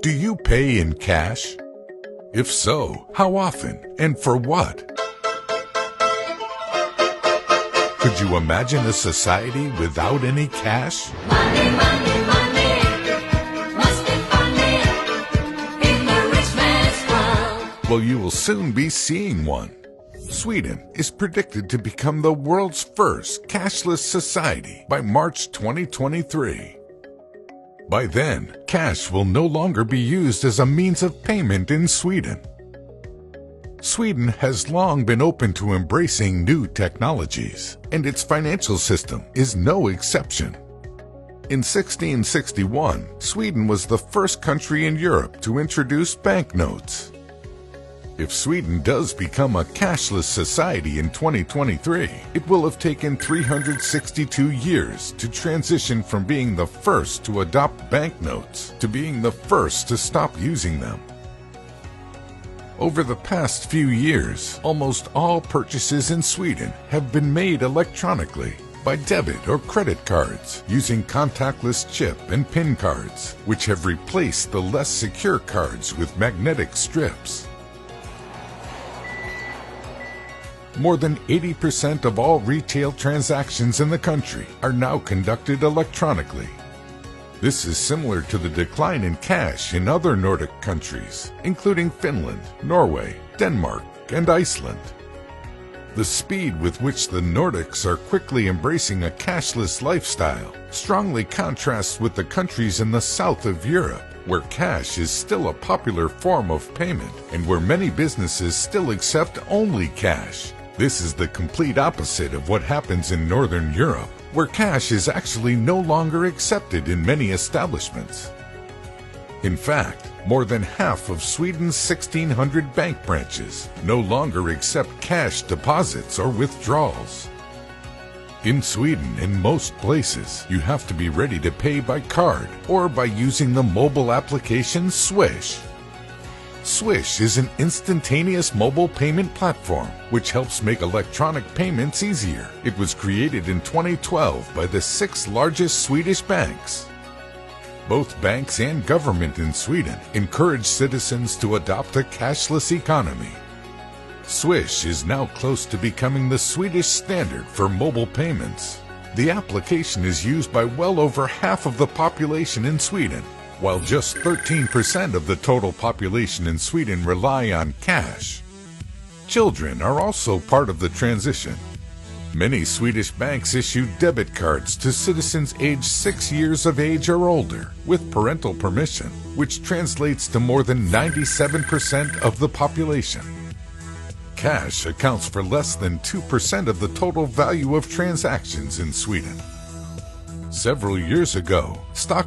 Do you pay in cash? If so, how often and for what? Could you imagine a society without any cash? Money, money, money, must be funny in the rich man's world. Well, you will soon be seeing one. Sweden is predicted to become the world's first cashless society by March 2023. By then, cash will no longer be used as a means of payment in Sweden. Sweden has long been open to embracing new technologies, and its financial system is no exception. In 1661, Sweden was the first country in Europe to introduce banknotes. If Sweden does become a cashless society in 2023, it will have taken 362 years to transition from being the first to adopt banknotes to being the first to stop using them. Over the past few years, almost all purchases in Sweden have been made electronically by debit or credit cards using contactless chip and PIN cards, which have replaced the less secure cards with magnetic strips. More than 80% of all retail transactions in the country are now conducted electronically. This is similar to the decline in cash in other Nordic countries, including Finland, Norway, Denmark, and Iceland. The speed with which the Nordics are quickly embracing a cashless lifestyle strongly contrasts with the countries in the south of Europe, where cash is still a popular form of payment and where many businesses still accept only cash. This is the complete opposite of what happens in Northern Europe, where cash is actually no longer accepted in many establishments. In fact, more than half of Sweden's 1,600 bank branches no longer accept cash deposits or withdrawals. In Sweden, in most places, you have to be ready to pay by card or by using the mobile application Swish. Swish is an instantaneous mobile payment platform which helps make electronic payments easier. It was created in 2012 by the 6 largest Swedish banks. Both banks and government in Sweden encourage citizens to adopt a cashless economy. Swish is now close to becoming the Swedish standard for mobile payments. The application is used by well over half of the population in Sweden, while just 13% of the total population in Sweden rely on cash. Children are also part of the transition. Many Swedish banks issue debit cards to citizens aged 6 years of age or older with parental permission, which translates to more than 97% of the population. Cash accounts for less than 2% of the total value of transactions in Sweden. Several years ago, stock